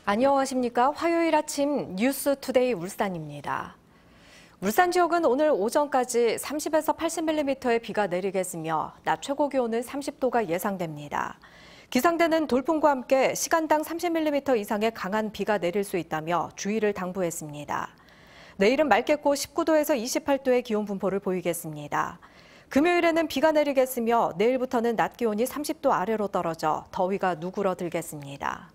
안녕하십니까. 화요일 아침 뉴스투데이 울산입니다. 울산 지역은 오늘 오전까지 30에서 80mm의 비가 내리겠으며 낮 최고 기온은 30도가 예상됩니다. 기상대는 돌풍과 함께 시간당 30mm 이상의 강한 비가 내릴 수 있다며 주의를 당부했습니다. 내일은 맑겠고 19도에서 28도의 기온 분포를 보이겠습니다. 금요일에는 비가 내리겠으며 내일부터는 낮 기온이 30도 아래로 떨어져 더위가 누그러들겠습니다.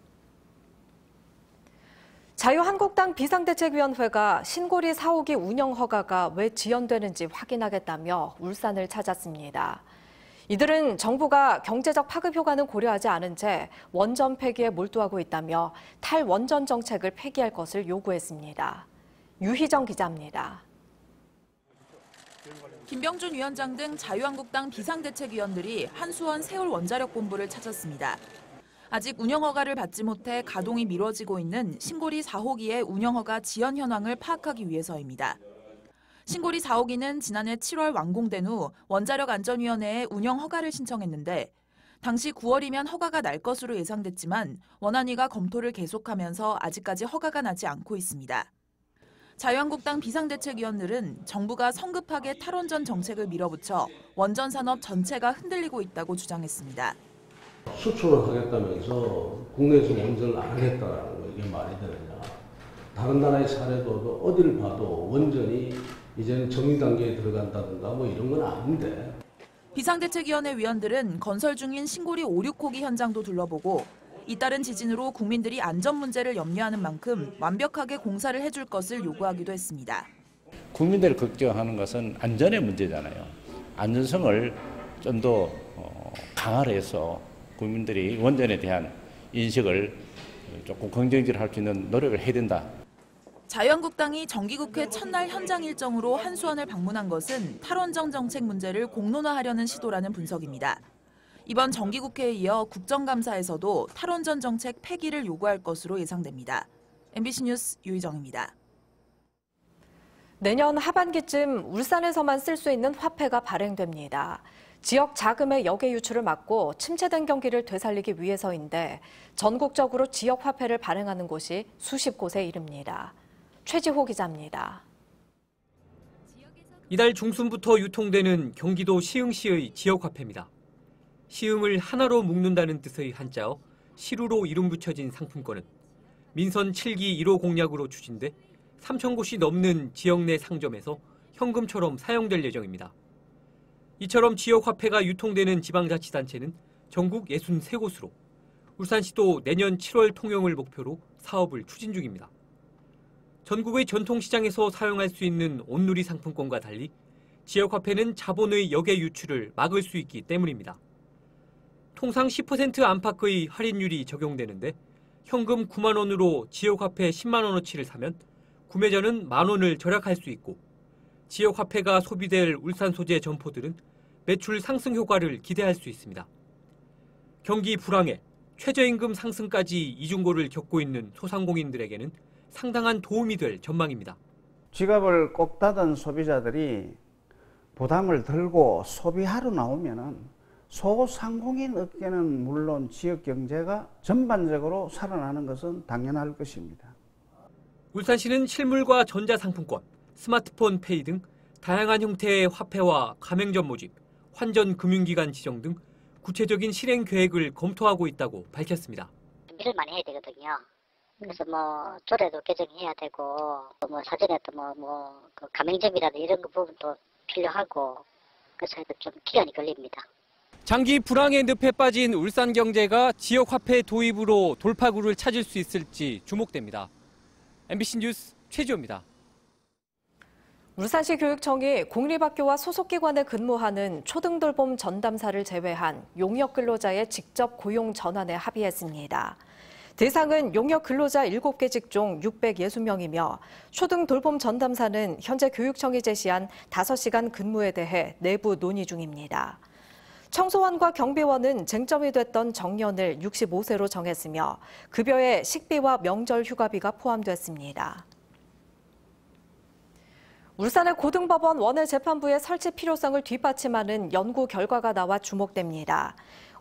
자유한국당 비상대책위원회가 신고리 4호기 운영 허가가 왜 지연되는지 확인하겠다며 울산을 찾았습니다. 이들은 정부가 경제적 파급 효과는 고려하지 않은 채 원전 폐기에 몰두하고 있다며 탈원전 정책을 폐기할 것을 요구했습니다. 유희정 기자입니다. 김병준 위원장 등 자유한국당 비상대책위원들이 한수원 세월원자력본부를 찾았습니다. 아직 운영허가를 받지 못해 가동이 미뤄지고 있는 신고리 4호기의 운영허가 지연 현황을 파악하기 위해서입니다. 신고리 4호기는 지난해 7월 완공된 후 원자력안전위원회에 운영허가를 신청했는데 당시 9월이면 허가가 날 것으로 예상됐지만 원안위가 검토를 계속하면서 아직까지 허가가 나지 않고 있습니다. 자유한국당 비상대책위원들은 정부가 성급하게 탈원전 정책을 밀어붙여 원전 산업 전체가 흔들리고 있다고 주장했습니다. 수출을 하겠다면서 국내에서 원전을 안 하겠다라는 거 이게 말이 되느냐. 다른 나라의 사례도 어디를 봐도 원전이 이제는 정리 단계에 들어간다든가 뭐 이런 건 아닌데. 비상대책위원회 위원들은 건설 중인 신고리 5, 6호기 현장도 둘러보고 잇따른 지진으로 국민들이 안전 문제를 염려하는 만큼 완벽하게 공사를 해줄 것을 요구하기도 했습니다. 국민들이 걱정하는 것은 안전의 문제잖아요. 안전성을 좀 더 강화를 해서 국민들이 원전에 대한 인식을 조금 긍정적으로 할 수 있는 노력을 해야 된다. 자유한국당이 정기국회 첫날 현장 일정으로 한수원을 방문한 것은 탈원전 정책 문제를 공론화하려는 시도라는 분석입니다. 이번 정기국회에 이어 국정감사에서도 탈원전 정책 폐기를 요구할 것으로 예상됩니다. MBC 뉴스 유희정입니다. 내년 하반기쯤 울산에서만 쓸 수 있는 화폐가 발행됩니다. 지역 자금의 역외 유출을 막고 침체된 경기를 되살리기 위해서인데 전국적으로 지역 화폐를 발행하는 곳이 수십 곳에 이릅니다. 최지호 기자입니다. 이달 중순부터 유통되는 경기도 시흥시의 지역 화폐입니다. 시흥을 하나로 묶는다는 뜻의 한자어 시루로 이름 붙여진 상품권은 민선 7기 1호 공약으로 추진돼 3,000곳이 넘는 지역 내 상점에서 현금처럼 사용될 예정입니다. 이처럼 지역 화폐가 유통되는 지방자치단체는 전국 63곳으로 울산시도 내년 7월 통용을 목표로 사업을 추진 중입니다. 전국의 전통시장에서 사용할 수 있는 온누리 상품권과 달리 지역 화폐는 자본의 역외 유출을 막을 수 있기 때문입니다. 통상 10% 안팎의 할인율이 적용되는데 현금 9만 원으로 지역 화폐 10만 원어치를 사면 구매자는 만 원을 절약할 수 있고 지역 화폐가 소비될 울산 소재 점포들은 매출 상승 효과를 기대할 수 있습니다. 경기 불황에 최저임금 상승까지 이중고를 겪고 있는 소상공인들에게는 상당한 도움이 될 전망입니다. 지갑을 꼭 닫은 소비자들이 부담을 덜고 소비하러 나오면은 소상공인 업계는 물론 지역 경제가 전반적으로 살아나는 것은 당연할 것입니다. 울산시는 실물과 전자상품권, 스마트폰 페이 등 다양한 형태의 화폐와 가맹점 모집, 환전금융기관 지정 등 구체적인 실행 계획을 검토하고 있다고 밝혔습니다. 준비를 많이 해야 되거든요. 그래서 조례도 개정해야 되고 사전에 또 그 가맹점이라든지 이런 부분도 필요하고 그래서 좀 기간이 걸립니다. 장기 불황의 늪에 빠진 울산 경제가 지역 화폐 도입으로 돌파구를 찾을 수 있을지 주목됩니다. MBC 뉴스 최지호입니다. 울산시 교육청이 공립학교와 소속기관에 근무하는 초등돌봄 전담사를 제외한 용역 근로자의 직접 고용 전환에 합의했습니다. 대상은 용역 근로자 7개 직종 660명이며 초등돌봄 전담사는 현재 교육청이 제시한 5시간 근무에 대해 내부 논의 중입니다. 청소원과 경비원은 쟁점이 됐던 정년을 65세로 정했으며 급여에 식비와 명절 휴가비가 포함됐습니다. 울산의 고등법원 원외재판부의 설치 필요성을 뒷받침하는 연구 결과가 나와 주목됩니다.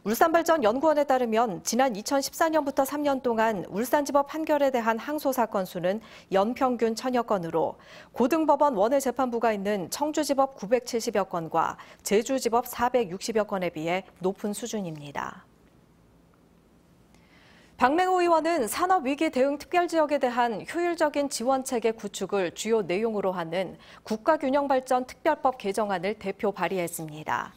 울산발전연구원에 따르면 지난 2014년부터 3년 동안 울산지법 판결에 대한 항소 사건 수는 연평균 1000여 건으로 고등법원 원해재판부가 있는 청주지법 970여 건과 제주지법 460여 건에 비해 높은 수준입니다. 박맹호 의원은 산업위기 대응 특별지역에 대한 효율적인 지원체계 구축을 주요 내용으로 하는 국가균형발전 특별법 개정안을 대표 발의했습니다.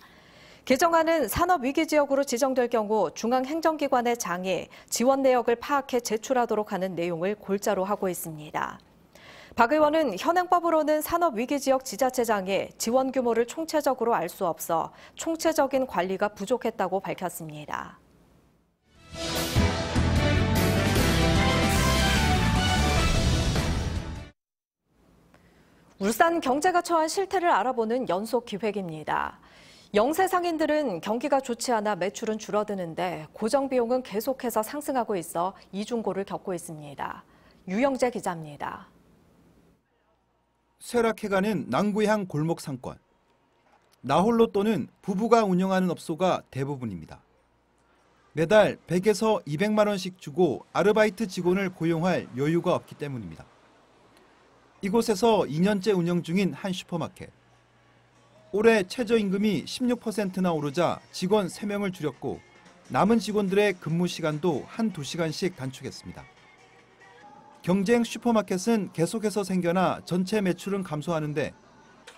개정안은 산업위기지역으로 지정될 경우 중앙행정기관의 장이 지원 내역을 파악해 제출하도록 하는 내용을 골자로 하고 있습니다. 박 의원은 현행법으로는 산업위기지역 지자체장이 지원 규모를 총체적으로 알 수 없어 총체적인 관리가 부족했다고 밝혔습니다. 울산 경제가 처한 실태를 알아보는 연속 기획입니다. 영세 상인들은 경기가 좋지 않아 매출은 줄어드는데 고정 비용은 계속해서 상승하고 있어 이중고를 겪고 있습니다. 유영재 기자입니다. 쇠락해가는 남구향 골목 상권. 나홀로 또는 부부가 운영하는 업소가 대부분입니다. 매달 100에서 200만 원씩 주고 아르바이트 직원을 고용할 여유가 없기 때문입니다. 이곳에서 2년째 운영 중인 한 슈퍼마켓. 올해 최저임금이 16%나 오르자 직원 3명을 줄였고 남은 직원들의 근무 시간도 한 2시간씩 단축했습니다. 경쟁 슈퍼마켓은 계속해서 생겨나 전체 매출은 감소하는데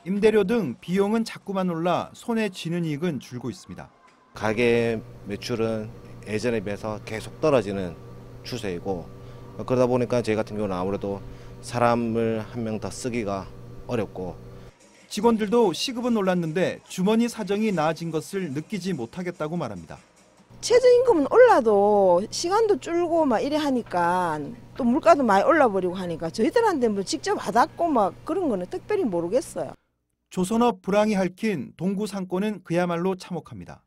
임대료 등 비용은 자꾸만 올라 손에 쥐는 이익은 줄고 있습니다. 가게 매출은 예전에 비해서 계속 떨어지는 추세이고 그러다 보니까 저희 같은 경우는 아무래도 사람을 한 명 더 쓰기가 어렵고 직원들도 시급은 올랐는데 주머니 사정이 나아진 것을 느끼지 못하겠다고 말합니다. 최저임금은 올라도 시간도 줄고 막 이래 하니까 또 물가도 많이 올라버리고 하니까 저희들한테 뭐 직접 와닿고 막 그런 거는 특별히 모르겠어요. 조선업 불황이 핥힌 동구 상권은 그야말로 참혹합니다.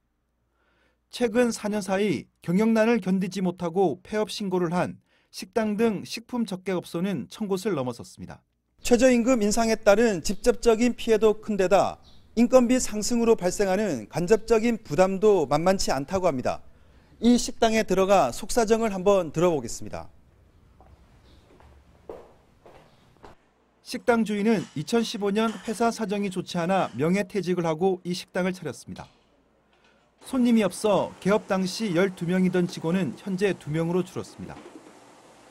최근 4년 사이 경영난을 견디지 못하고 폐업 신고를 한 식당 등 식품 적객업소는 1000곳을 넘어섰습니다. 최저임금 인상에 따른 직접적인 피해도 큰데다 인건비 상승으로 발생하는 간접적인 부담도 만만치 않다고 합니다. 이 식당에 들어가 속사정을 한번 들어보겠습니다. 식당 주인은 2015년 회사 사정이 좋지 않아 명예퇴직을 하고 이 식당을 차렸습니다. 손님이 없어 개업 당시 12명이던 직원은 현재 2명으로 줄었습니다.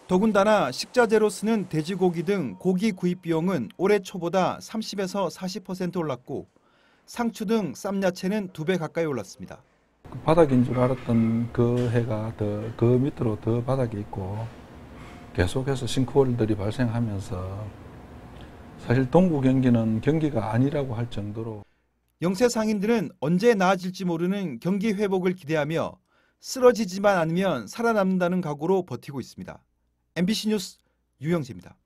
더군다나 식자재로 쓰는 돼지고기 등 고기 구입 비용은 올해 초보다 30에서 40% 올랐고 상추 등 쌈야채는 2배 가까이 올랐습니다. 바닥인 줄 알았던 그 해가 그 밑으로 더 바닥이 있고 계속해서 싱크홀들이 발생하면서 사실 동구 경기는 경기가 아니라고 할 정도로 영세 상인들은 언제 나아질지 모르는 경기 회복을 기대하며 쓰러지지만 않으면 살아남는다는 각오로 버티고 있습니다. MBC 뉴스 유영재입니다.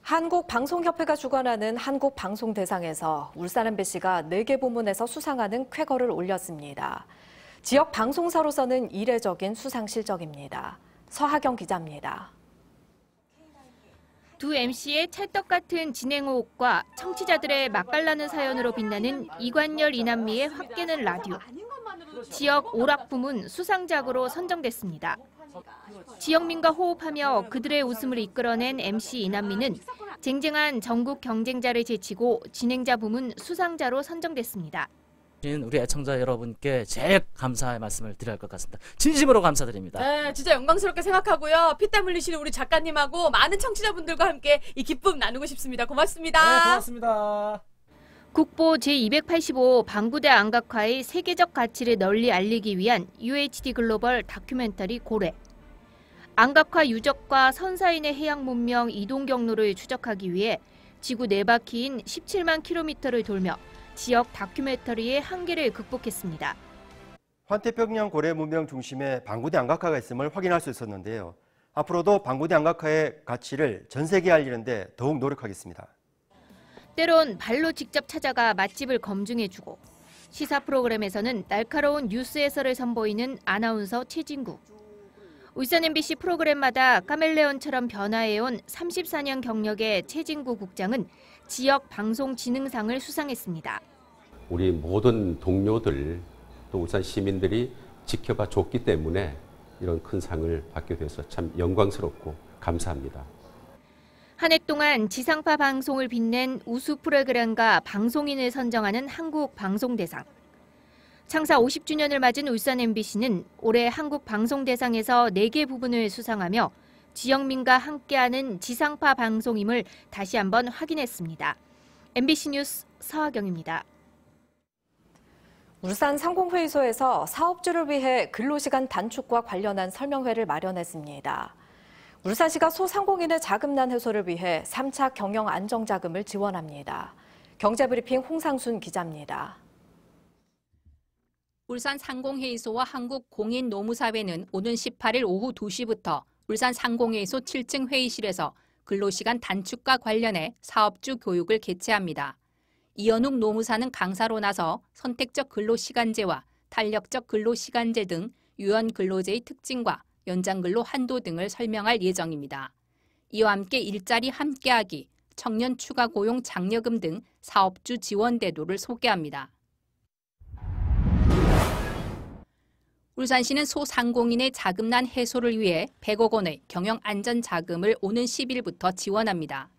한국방송협회가 주관하는 한국방송대상에서 울산 MBC가 4개 부문에서 수상하는 쾌거를 올렸습니다. 지역 방송사로서는 이례적인 수상 실적입니다. 서하경 기자입니다. 두 MC의 찰떡 같은 진행 호흡과 청취자들의 맛깔나는 사연으로 빛나는 이관열 이남미의 확 깨는 라디오. 지역 오락 부문 수상작으로 선정됐습니다. 지역민과 호흡하며 그들의 웃음을 이끌어낸 MC 이남미는 쟁쟁한 전국 경쟁자를 제치고 진행자 부문 수상자로 선정됐습니다. 우리 애청자 여러분께 제일 감사의 말씀을 드려야 할 것 같습니다. 진심으로 감사드립니다. 네, 진짜 영광스럽게 생각하고요. 피땀 흘리시는 우리 작가님하고 많은 청취자분들과 함께 이 기쁨 나누고 싶습니다. 고맙습니다. 네, 고맙습니다. 국보 제285 방구대 안각화의 세계적 가치를 널리 알리기 위한 UHD 글로벌 다큐멘터리 고래. 안각화 유적과 선사인의 해양 문명 이동 경로를 추적하기 위해 지구 4바퀴인 17만 킬로미터를 돌며 지역 다큐멘터리의 한계를 극복했습니다. 환태평양 고래 문명 중심에 방구대 안각화가 있음을 확인할 수 있었는데요. 앞으로도 방구대 안각화의 가치를 전 세계에 알리는 데 더욱 노력하겠습니다. 때론 발로 직접 찾아가 맛집을 검증해주고 시사 프로그램에서는 날카로운 뉴스 해설을 선보이는 아나운서 최진구. 울산 MBC 프로그램마다 카멜레온처럼 변화해온 34년 경력의 최진구 국장은 지역 방송 진흥상을 수상했습니다. 우리 모든 동료들 또 울산 시민들이 지켜봐 줬기 때문에 이런 큰 상을 받게 돼서 참 영광스럽고 감사합니다. 한 해 동안 지상파 방송을 빛낸 우수 프로그램과 방송인을 선정하는 한국방송대상. 창사 50주년을 맞은 울산 MBC는 올해 한국방송대상에서 4개 부분을 수상하며 지역민과 함께하는 지상파 방송임을 다시 한번 확인했습니다. MBC 뉴스 서하경입니다. 울산 상공회의소에서 사업주를 위해 근로시간 단축과 관련한 설명회를 마련했습니다. 울산시가 소상공인의 자금난 해소를 위해 3차 경영 안정자금을 지원합니다. 경제브리핑 홍상순 기자입니다. 울산 상공회의소와 한국공인노무사회는 오는 18일 오후 2시부터 울산 상공회의소 7층 회의실에서 근로시간 단축과 관련해 사업주 교육을 개최합니다. 이현욱 노무사는 강사로 나서 선택적 근로시간제와 탄력적 근로시간제 등 유연 근로제의 특징과 연장근로 한도 등을 설명할 예정입니다. 이와 함께 일자리 함께하기, 청년 추가 고용 장려금 등 사업주 지원 제도를 소개합니다. 울산시는 소상공인의 자금난 해소를 위해 100억 원의 경영안전자금을 오는 10일부터 지원합니다.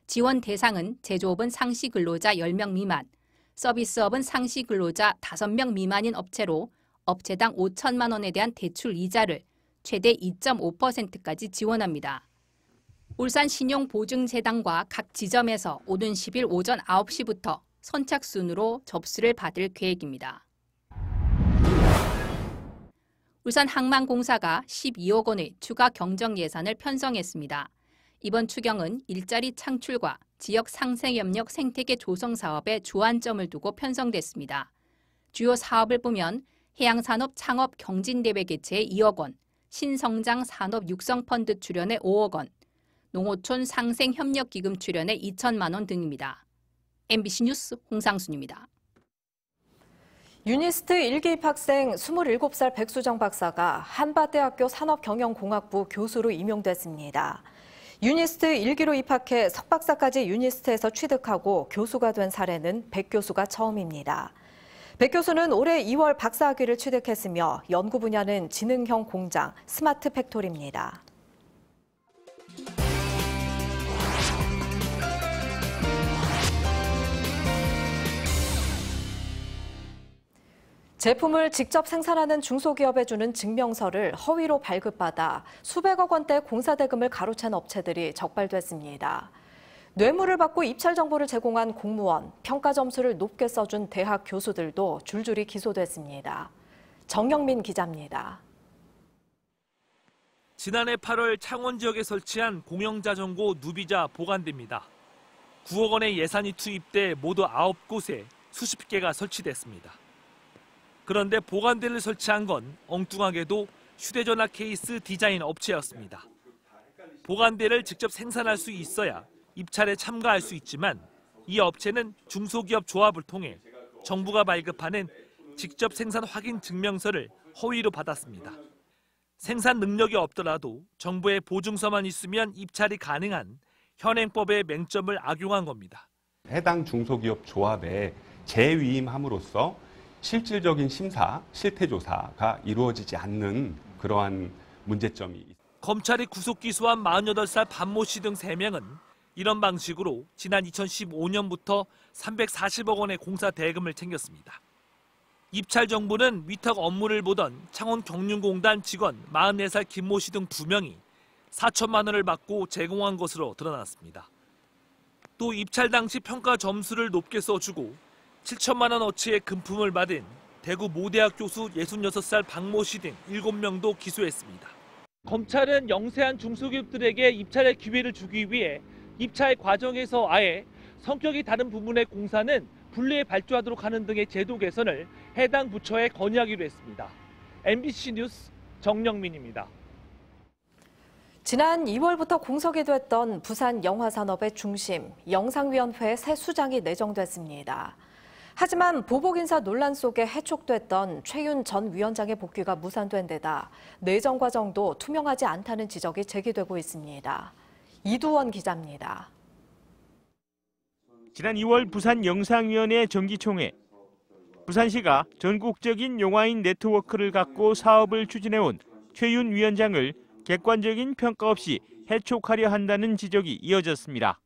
지원 대상은 제조업은 상시 근로자 10명 미만, 서비스업은 상시 근로자 5명 미만인 업체로 업체당 5천만 원에 대한 대출 이자를 최대 2.5%까지 지원합니다. 울산신용보증재단과 각 지점에서 오는 10일 오전 9시부터 선착순으로 접수를 받을 계획입니다. 울산항만공사가 12억 원의 추가 경정 예산을 편성했습니다. 이번 추경은 일자리 창출과 지역 상생협력 생태계 조성 사업에 주안점을 두고 편성됐습니다. 주요 사업을 보면 해양산업 창업 경진대회 개최에 2억 원, 신성장 산업 육성펀드 출연에 5억 원, 농어촌 상생협력기금 출연에 2천만 원 등입니다. MBC 뉴스 홍상순입니다. 유니스트 1기 입학생 27살 백수정 박사가 한밭대학교 산업경영공학부 교수로 임용됐습니다. 유니스트 1기로 입학해 석박사까지 유니스트에서 취득하고 교수가 된 사례는 백 교수가 처음입니다. 백 교수는 올해 2월 박사학위를 취득했으며 연구 분야는 지능형 공장, 스마트 팩토리입니다. 제품을 직접 생산하는 중소기업에 주는 증명서를 허위로 발급받아 수백억 원대 공사대금을 가로챈 업체들이 적발됐습니다. 뇌물을 받고 입찰 정보를 제공한 공무원, 평가 점수를 높게 써준 대학 교수들도 줄줄이 기소됐습니다. 정영민 기자입니다. 지난해 8월 창원 지역에 설치한 공영자전고 누비자 보관대입니다. 9억 원의 예산이 투입돼 모두 9곳에 수십 개가 설치됐습니다. 그런데 보관대를 설치한 건 엉뚱하게도 휴대전화 케이스 디자인 업체였습니다. 보관대를 직접 생산할 수 있어야 입찰에 참가할 수 있지만 이 업체는 중소기업 조합을 통해 정부가 발급하는 직접 생산 확인 증명서를 허위로 받았습니다. 생산 능력이 없더라도 정부의 보증서만 있으면 입찰이 가능한 현행법의 맹점을 악용한 겁니다. 해당 중소기업 조합에 재위임함으로써 실질적인 심사, 실태조사가 이루어지지 않는 그러한 문제점이 있습니다. 검찰이 구속 기소한 48살 반모 씨 등 3명은 이런 방식으로 지난 2015년부터 340억 원의 공사 대금을 챙겼습니다. 입찰 정보는 위탁 업무를 보던 창원경륜공단 직원 44살 김모 씨 등 2명이 4천만 원을 받고 제공한 것으로 드러났습니다. 또 입찰 당시 평가 점수를 높게 써주고 7천만 원어치의 금품을 받은 대구 모대학 교수 66살 박모 씨 등 7명도 기소했습니다. 검찰은 영세한 중소기업들에게 입찰의 기회를 주기 위해 입찰 과정에서 아예 성격이 다른 부분의 공사는 분리해 발주하도록 하는 등의 제도 개선을 해당 부처에 건의하기로 했습니다. MBC 뉴스 정영민입니다. 지난 2월부터 공석이 됐던 부산 영화산업의 중심, 영상위원회 새 수장이 내정됐습니다. 하지만 보복인사 논란 속에 해촉됐던 최윤 전 위원장의 복귀가 무산된 데다 내정 과정도 투명하지 않다는 지적이 제기되고 있습니다. 이두원 부산시가 전국적인 영화인 네트워크를 갖고 사업을 추진해온 최윤 위원장을 객관적인 평가 없이 해촉하려 한다는 지적이 이어졌습니다.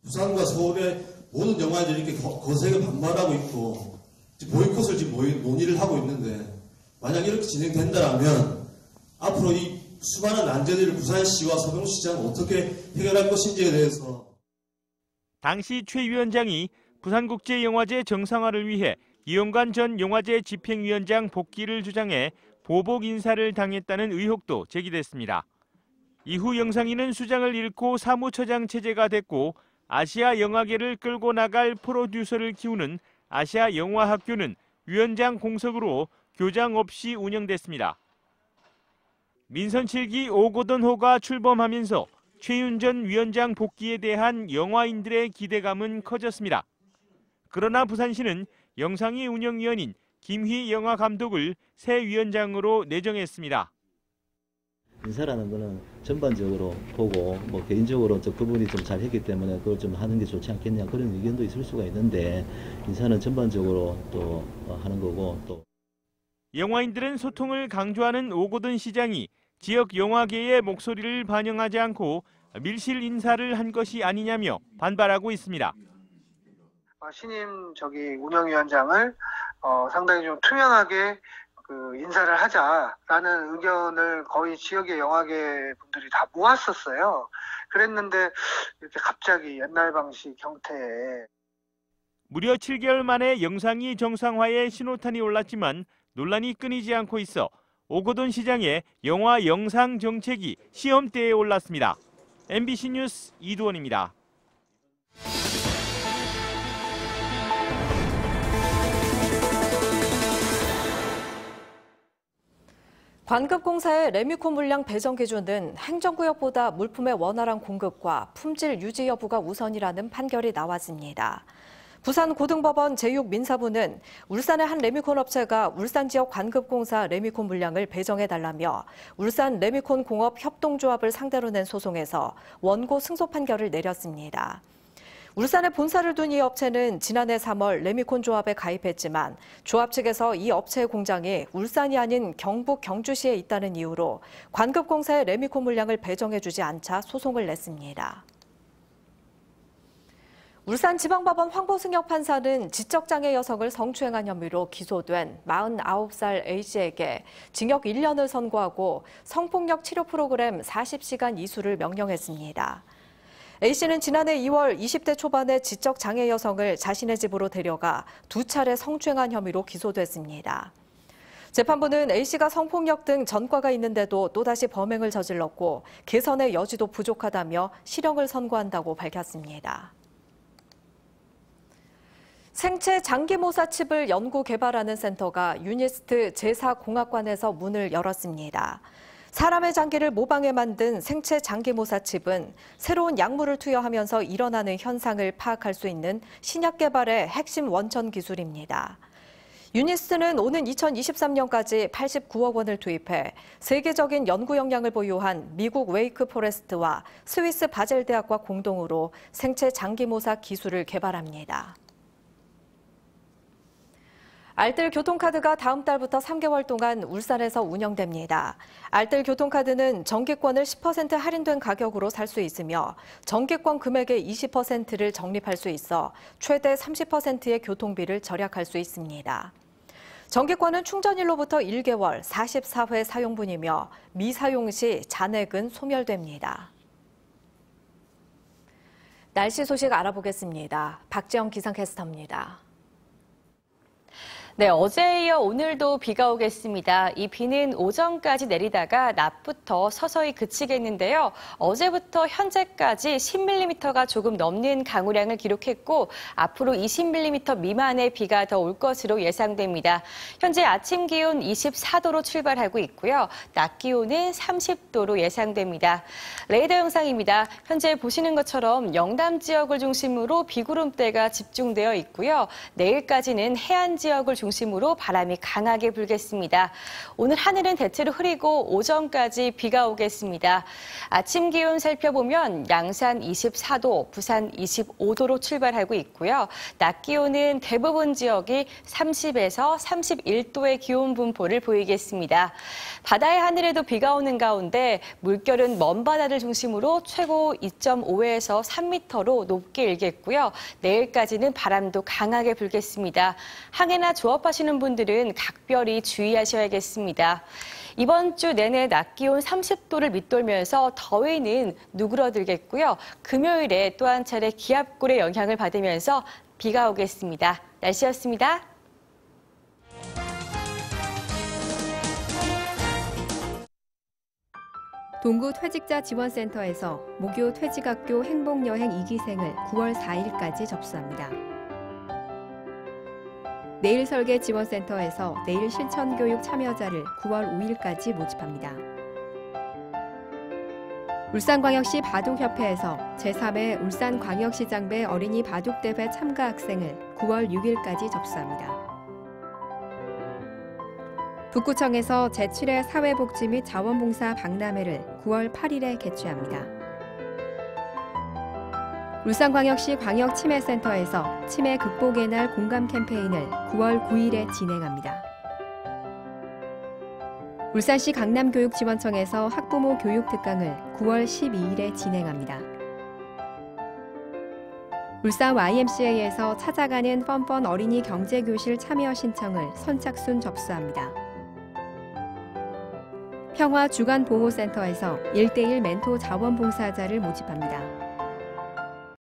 부산과 서울의 모든 영화인들이 이렇게 거세게 반발하고 있고 보이콧을 지금 논의를 하고 있는데 만약 이렇게 진행된다면 앞으로 이 수많은 난제들을 부산시와 서병시장은 어떻게 해결할 것인지에 대해서 당시 최 위원장이 부산국제영화제 정상화를 위해 이용관 전 영화제 집행위원장 복귀를 주장해 보복 인사를 당했다는 의혹도 제기됐습니다. 이후 영상인은 수장을 잃고 사무처장 체제가 됐고 아시아 영화계를 끌고 나갈 프로듀서를 키우는 아시아 영화학교는 위원장 공석으로 교장 없이 운영됐습니다. 민선 7기 오고든호가 출범하면서 최윤 전 위원장 복귀에 대한 영화인들의 기대감은 커졌습니다. 그러나 부산시는 영상위 운영위원인 김휘 영화감독을 새 위원장으로 내정했습니다. 인사라는 거는 전반적으로 보고 개인적으로 그분이 좀 잘했기 때문에 그걸 좀 하는 게 좋지 않겠냐 그런 의견도 있을 수가 있는데 인사는 전반적으로 또 하는 거고 또 영화인들은 소통을 강조하는 오고든 시장이 지역 영화계의 목소리를 반영하지 않고 밀실 인사를 한 것이 아니냐며 반발하고 있습니다. 신임 운영위원장을 상당히 좀 투명하게 인사를 하자라는 의견을 거의 지역의 영화계 분들이 다 모았었어요. 그랬는데 이렇게 갑자기 옛날 방식 형태에 무려 7개월 만에 영상이 정상화의 신호탄이 올랐지만 논란이 끊이지 않고 있어 오고든 시장의 영화 영상 정책이 시험대에 올랐습니다. MBC 뉴스 이두원입니다. 관급공사의 레미콘 물량 배정 기준은 행정구역보다 물품의 원활한 공급과 품질 유지 여부가 우선이라는 판결이 나왔습니다. 부산고등법원 제6민사부는 울산의 한 레미콘 업체가 울산 지역 관급공사 레미콘 물량을 배정해달라며 울산 레미콘 공업 협동조합을 상대로 낸 소송에서 원고 승소 판결을 내렸습니다. 울산에 본사를 둔 이 업체는 지난해 3월 레미콘 조합에 가입했지만 조합 측에서 이 업체의 공장이 울산이 아닌 경북 경주시에 있다는 이유로 관급공사의 레미콘 물량을 배정해주지 않자 소송을 냈습니다. 울산지방법원 황보승혁 판사는 지적장애 여성을 성추행한 혐의로 기소된 49살 A씨에게 징역 1년을 선고하고 성폭력 치료 프로그램 40시간 이수를 명령했습니다. A씨는 지난해 2월 20대 초반의 지적장애 여성을 자신의 집으로 데려가 2차례 성추행한 혐의로 기소됐습니다. 재판부는 A씨가 성폭력 등 전과가 있는데도 또다시 범행을 저질렀고 개선의 여지도 부족하다며 실형을 선고한다고 밝혔습니다. 생체 장기모사 칩을 연구 개발하는 센터가 유니스트 제사공학관에서 문을 열었습니다. 사람의 장기를 모방해 만든 생체 장기모사 칩은 새로운 약물을 투여하면서 일어나는 현상을 파악할 수 있는 신약 개발의 핵심 원천 기술입니다. 유니스트는 오는 2023년까지 89억 원을 투입해 세계적인 연구 역량을 보유한 미국 웨이크 포레스트와 스위스 바젤 대학과 공동으로 생체 장기모사 기술을 개발합니다. 알뜰 교통카드가 다음 달부터 3개월 동안 울산에서 운영됩니다. 알뜰 교통카드는 정기권을 10% 할인된 가격으로 살 수 있으며 정기권 금액의 20%를 적립할 수 있어 최대 30%의 교통비를 절약할 수 있습니다. 정기권은 충전일로부터 1개월 44회 사용분이며 미사용 시 잔액은 소멸됩니다. 날씨 소식 알아보겠습니다. 박지영 기상캐스터입니다. 네, 어제에 이어 오늘도 비가 오겠습니다. 이 비는 오전까지 내리다가 낮부터 서서히 그치겠는데요. 어제부터 현재까지 10mm가 조금 넘는 강우량을 기록했고 앞으로 20mm 미만의 비가 더 올 것으로 예상됩니다. 현재 아침 기온 24도로 출발하고 있고요. 낮 기온은 30도로 예상됩니다. 레이더 영상입니다. 현재 보시는 것처럼 영남 지역을 중심으로 비구름대가 집중되어 있고요. 내일까지는 해안 지역을 중심으로 중심으로 바람이 강하게 불겠습니다. 오늘 하늘은 대체로 흐리고 오전까지 비가 오겠습니다. 아침 기온 살펴보면 양산 24도, 부산 25도로 출발하고 있고요. 낮 기온은 대부분 지역이 30에서 31도의 기온 분포를 보이겠습니다. 바다의 하늘에도 비가 오는 가운데 물결은 먼 바다를 중심으로 최고 2.5에서 3m로 높게 일겠고요. 내일까지는 바람도 강하게 불겠습니다. 항해나 조업하시는 분들은 각별히 주의하셔야겠습니다. 이번 주 내내 낮 기온 30도를 밑돌면서 더위는 누그러들겠고요. 금요일에 또 한 차례 기압골의 영향을 받으면서 비가 오겠습니다. 날씨였습니다. 동구 퇴직자 지원센터에서 모교 퇴직학교 행복여행 2기생을 9월 4일까지 접수합니다. 내일 설계 지원센터에서 내일 실천교육 참여자를 9월 5일까지 모집합니다. 울산광역시 바둑협회에서 제3회 울산광역시장배 어린이 바둑대회 참가 학생을 9월 6일까지 접수합니다. 북구청에서 제7회 사회복지 및 자원봉사 박람회를 9월 8일에 개최합니다. 울산광역시 광역치매센터에서 치매 극복의 날 공감 캠페인을 9월 9일에 진행합니다. 울산시 강남교육지원청에서 학부모 교육특강을 9월 12일에 진행합니다. 울산 YMCA에서 찾아가는 펀펀 어린이 경제교실 참여 신청을 선착순 접수합니다. 평화주간보호센터에서 1:1 멘토 자원봉사자를 모집합니다.